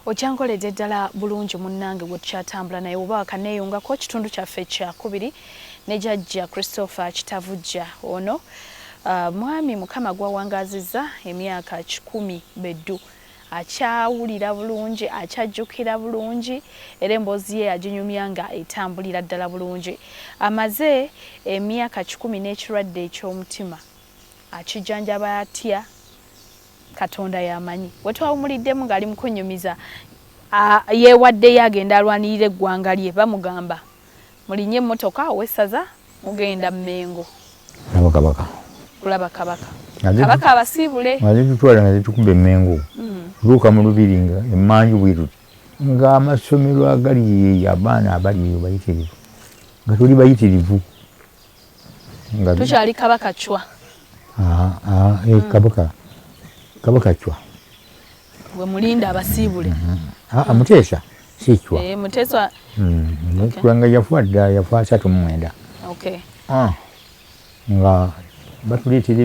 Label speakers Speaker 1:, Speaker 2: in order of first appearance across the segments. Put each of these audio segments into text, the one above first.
Speaker 1: Okyankoledde ddala bulungi munnange bwe tukyatambula naye oba wakaneeyungako kitundu kyaffe ekyakubiri ne Jajja Christopher Kitavujja ono mwami mukama gwawangazizza emyaka 10 beddu akyawulira bulungi akyajjukira bulungi era emboozi ye aginyumya nga etambulira ddala bulungi amaze emyaka 10 n'ekirwadde eky'omutima akijjanjaba atya Katonda yamanyi wetwawumuliddemu ng'ali mu kunnyumiza yeewaddeyo agenda alwanirira eggwanga lye bamugamba mulinye emmotoka owessaza mugenda Mmengo kulaba kabaka abasiibule
Speaker 2: nga zitutwala nga zitukuba Mmengo tutuuka mu lubiri nga emmanju bwiruti ng'amasomero agali abaana abali bayitirivu nga tuli bayitirivu
Speaker 1: tukyali kabaka cwa
Speaker 2: kabaka cwa
Speaker 1: we mulinda abasiibule
Speaker 2: Muteesa si cwa
Speaker 1: Muteesa
Speaker 2: nga yafa dda yafa 39 nga batuleetera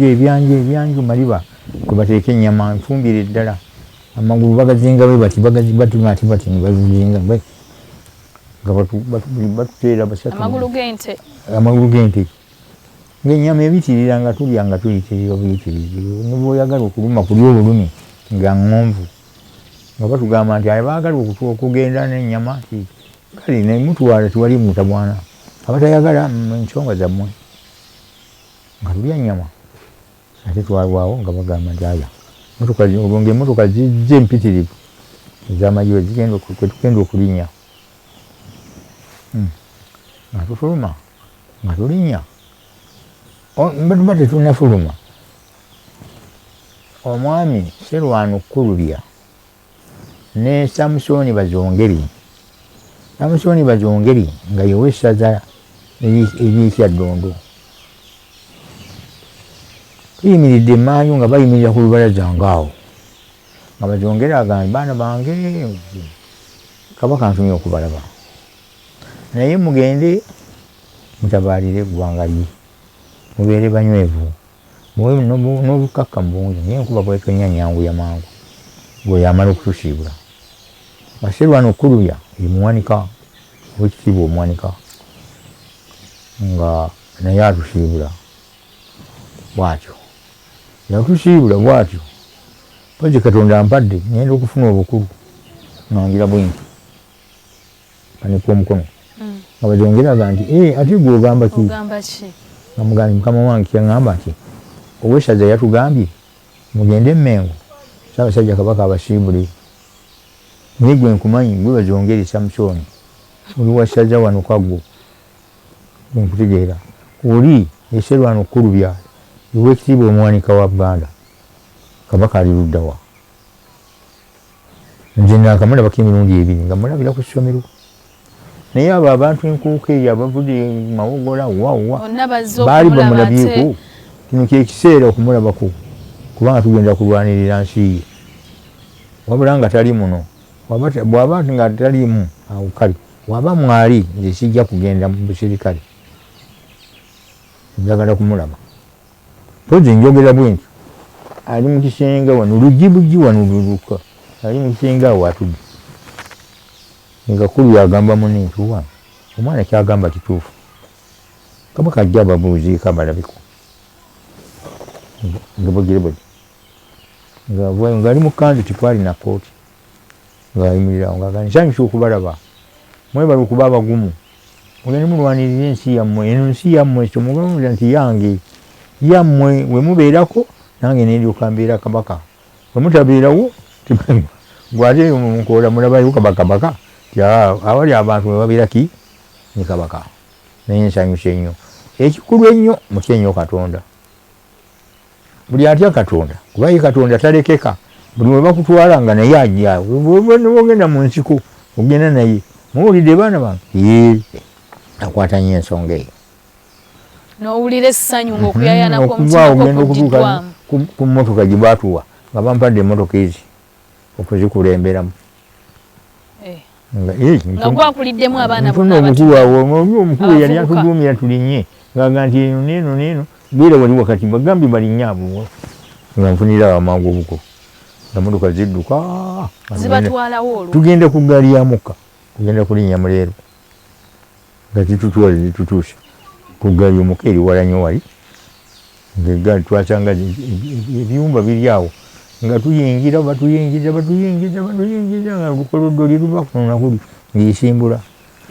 Speaker 2: ebyanju maliba kwe bateeka ennyama nfumbire ddala amagulu bagazinga bwe bati bati nibazinga nga batuteera basatu amagulu g'ente ng'ennyama ebitirira nga tulya nga tuyitirira obuyitirizi ne bw'oyagala okuluma kulya obulumi nga ŋŋonvu nga batugamba nti abaagala okugenda n'ennyama kale ne mutwala tiwali mutabwana abatayagala ensonga zammwe nga tulya nnyama ate twalwawo nga bagamba nti aya olwo ng'emmotoka zijja empitirivu ez'amayiwe tugenda okulinnya nga tufuluma nga tulinnya batuba tetunafuluma omwami Sserwano Kulubya ne Samusoni Bazongeri nga yewessaza ery'Ekyaddondo tuyimiridde emmanju nga bayimirira ku lubalaza ngaawo nga Bazongeri agambye baana bange kabaka ntumye okubalaba naye mugende mutabaalire eggwanga lye mubeere banywevu n'obukakka bungi naye enkuba bwetonya nyangu ya mangu bwe yamala okutusiibula Sserwano Kulubya emuwanika ow'ekitiibwa omuwanika nga naye atusiibula bw'atyo yatusiibula bw'atyo pozi Katonda ampadde ngenda okufuna obukulu nangira bwinti kanika omukono nga Bazongeraga nti ate gwe ogamba ki namugambye mukama wange kyaŋŋamba nti owessaza yatugambye mugende Mmengo Ssaabasajja Kabaka abasiibule naye gwe nkumanyi gwe Bazongeri Samusoni oli wassaza wano kagwo nkutegeera oli Sserwano Kulubya ow'ekitiibwa omuwanika wa Buganda Kabaka ali luddawa nze nakamulabako emirundi 2 nga mulabira ku ssomero naye abo abantu enkuuka eyo abavudde mawogola wawa baali bamulabyeko kino kyekiseera okumulabako kubanga tugenda kulwanirira nsi ye wabula nga tali muno bw'aba nga talimu awo kale waba mwali nze sijja kugenda mu busirikale njagala kumulaba pozi njogera bwenti ali mu kisenge wano lugibugi wano luluka ali mu kisenge awo atudde nga Kulubya agamba munne nti wa omwana kyagamba kituufu Kabaka ajja ababuuziiko abalabiko nga bagire bati ng'ali mu kanzu tikwali na kooti ng'ayimirirawo ng'agamba nsanyusa okubalaba mwebala okuba abagumu mugende mulwanirira ensi yammwe eno nsi yammwe kyomugamuza nti yange yammwe we mubeerako nange nendyoka mbeera kabaka we mutabeerawo gwate mukola mulabayo kabaka awali abantu we babeera ki ni kabaka naye nsanyusa ennyo ekikulu ennyo mutya ennyo Katonda buli atya Katonda kuba ye Katonda talekeka buli we bakutwala nga naye ajja ogenda mu nsiko ogenda naye muwulidde baana bange akwata nnyo ensonga eyo
Speaker 1: n'owulira essanyu ng'okuyayana kw'omutima
Speaker 2: ogenda okutuuka ku mmotoka gye baatuwa nga bampadde emmotoka ezi okuzikulemberamu
Speaker 1: nga gwakuliddemu abaana
Speaker 2: omukulu yali atuduumira tulinnye ng'aga nti eno neeno beera wali wakati bagambye balinnya abo nga nfunira amangu obukulu emotoka zidduka
Speaker 1: zibatwalawo olwo
Speaker 2: tugenda ku ggaali ya mukka tugenda kulinnya muleero nga zitutwala zitutuusa ku ggaali y'omukka eri wala nnyo wali ng'eggaali twasanga ebiyumba biri awo nga tuyingira batuyingiza nga olukolodoli luba kuno nakuli ng'esimbula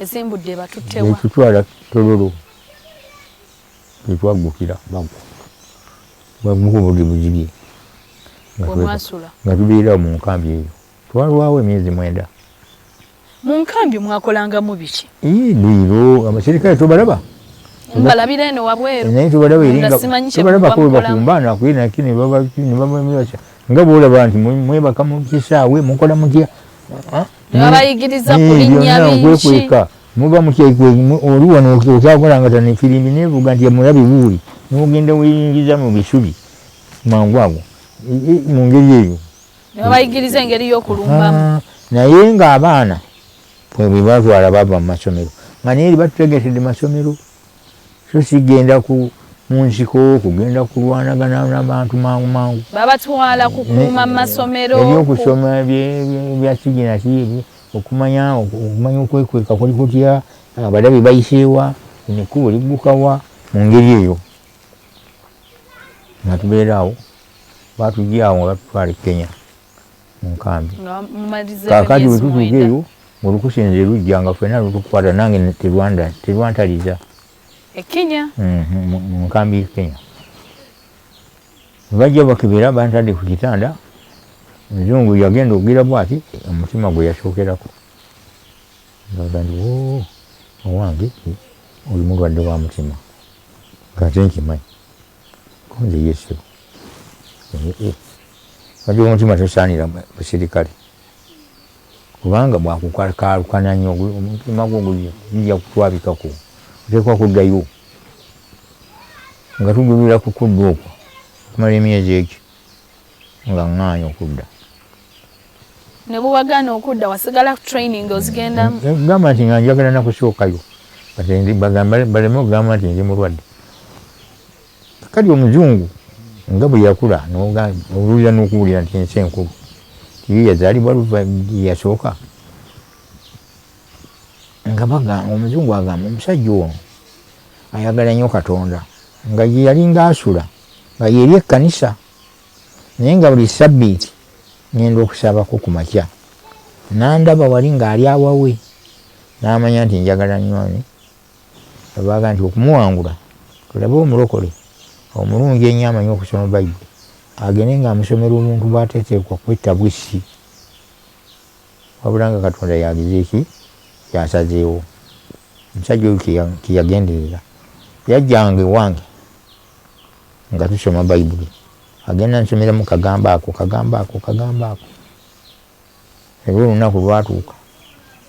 Speaker 1: esimbudde batuttewa
Speaker 2: etutwala tololo etwaggukira bagguka obudde buzibye nga tubeerawo mu nkambi eyo twalwawo emyezi 9
Speaker 1: mu nkambi mwakolangamu biki
Speaker 2: lwiro abaserikale tobalaba
Speaker 1: mbalabira eno wabweru
Speaker 2: naye tobalaba eringa ko bakumbana kuyinaki nebabamibasa nga bwolaba nti mwebaka mu kisaawe mukola mutya
Speaker 1: nebabayigiriza kulinnya bingi
Speaker 2: muba mutya oli wano okyakolanga tani firimbi nevuga nti mulabi buuli nogenda weyingiza mu bisubi mangu ago mu ngeri eyo
Speaker 1: nebabayigiriza engeri y'okulumbamu
Speaker 2: naye ng'abaana bwe batwala bava mu masomero nga naye eri batutegesedde masomero so sigenda mu nsiko kugenda kulwanagana n'abantu mangu
Speaker 1: babatwala kukuuma mu masomero
Speaker 2: ebyokusoma bya sigina ki okumanya okwekweka kuli kutya abalabe bayiseewa nekkubo liggukawa mu ngeri eyo nga tubeeraawo batugyawo nga batutwala Kenya mu nkambi kaakati bwe tutuuka eyo olukusenze lujja nga ffenna lutukwata nange terwantaliza
Speaker 1: Kenya
Speaker 2: mu nkambi Kenya bajja bakebera bantadde ku kitanda omuzungu yagenda okugira bwati omutima gwe yasookerako ngaga ndi owange oli mulwadde wa mutima kate nkimanyi konze yesu wadde omutima tosaanira basirikale kubanga bwakukalukana nnyo omutima gwo gujja kutwabikako oteekwa kuddayo nga tugulira ku kudda okwo okumala emyezi egyo nga ŋŋaanya okudda
Speaker 1: ne bwewagaana okudda wasigala ku training ozigenda
Speaker 2: gamba nti nga njagala nakusookayo baleme okugamba nti nze mulwadde kati omuzungu nga bwe yakula oluuza n'okuwulira nti ensi enkulu tiyo yazaalibwa luva yasooka nga omuzungu agamba omusajja ono ayagala nnyo Katonda nga ye yali ngaasula nga yeri ekkanisa naye nga buli sabbiiti ngenda okusabako ku makya nandaba wali ng'ali awawe n'amanya nti njagala nnyo ani abaga nti okumuwangula tulabe omulokole omulungi ennyo amanyi okusoma Bayibuli agende ng'amusomera omuntu bw'ateeteekwa kwetta bwisi wabula nga Katonda yagize eki yasazeewo omusajja oyo kiyagenderera yajjanga ewange nga tusoma Bayibuli agenda nsomeramu kagamba ako era olunaku lwatuuka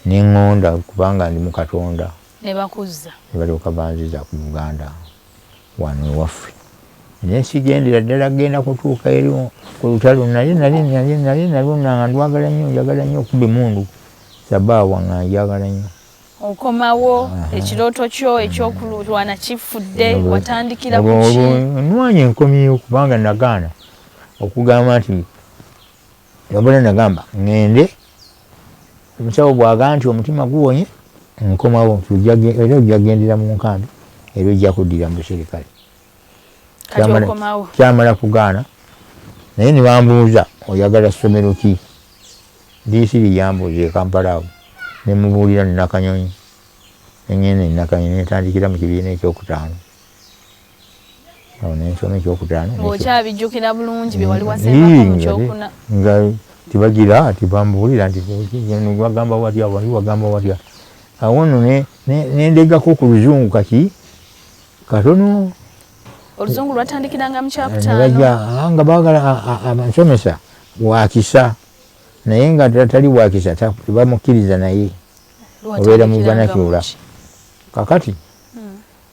Speaker 2: neŋŋonda kubanga ndi mu Katonda
Speaker 1: nebakuzza
Speaker 2: nebalyoka banziza ku Buganda wano ewaffe naye sigendera ddala genda kutuuka eri ku lutalo naye nalunanga ndwagala nnyo njagala nnyo okuba emundu sabaawa nga njagala nnyo
Speaker 1: okomawo ekirooto kyo ekyokulwana kifudde watandikira ku ki
Speaker 2: nwanye enkomyewo kubanga nagaana okugamba nti wabula nagamba ŋŋende omusawo bw'agamba nti omutima guwonye nkomawo era ojjagendera mu nkambi era ojja kuddira mu buserikale kyamala kugaana naye ne bambuuza oyagala ssomero ki diisiri yambuuza e Kampala awo ne mubuulira Nakanyonyi neŋŋenda Nakanyonyi netandikira mu kibiina ekyokutaano awo nensoma ekyokutaano
Speaker 1: ng'okyabijjukira bulungi bye wali wasemako mu kyokuna
Speaker 2: nga tibagira tibambuulira nti wagamba watya wali wagamba watya awo nno nendegako ku luzungu kati katono
Speaker 1: oluzungu lwatandikiranga mu kyakutaano
Speaker 2: nebajja nga baagala abansomesa wakisa naye nga tatali wakisa tebamukkiriza naye obeera mu banakyula kakati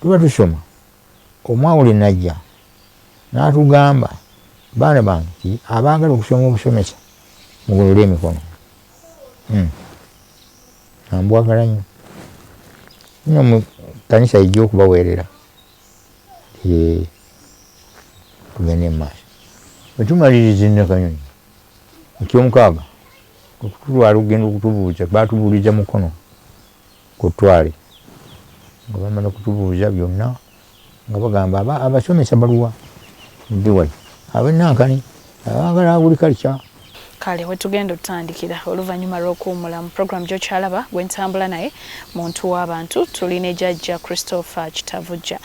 Speaker 2: tuba tusoma omwawule najja n'atugamba baana bange abaagala okusoma obusomesa mugolole emikono ambwagala nnyo nno mu kanisa ijja okubaweerera tugende mu maaso bwe tumaliriza Nakanyonyi ekyomukaaga okutulwala okugenda okutubuuza baatubuuliza mukono kutwale nga bamala kutubuuza byonna nga bagamba abasomesa baluwa ndiwali abenankani abagala agriculture.
Speaker 1: Kale wetugenda otutandikira oluvannyuma lw'okuwummula mu program gy'okyalaba gwentambula naye muntu w'abantu tulina Jajja Christopher Kitavujja.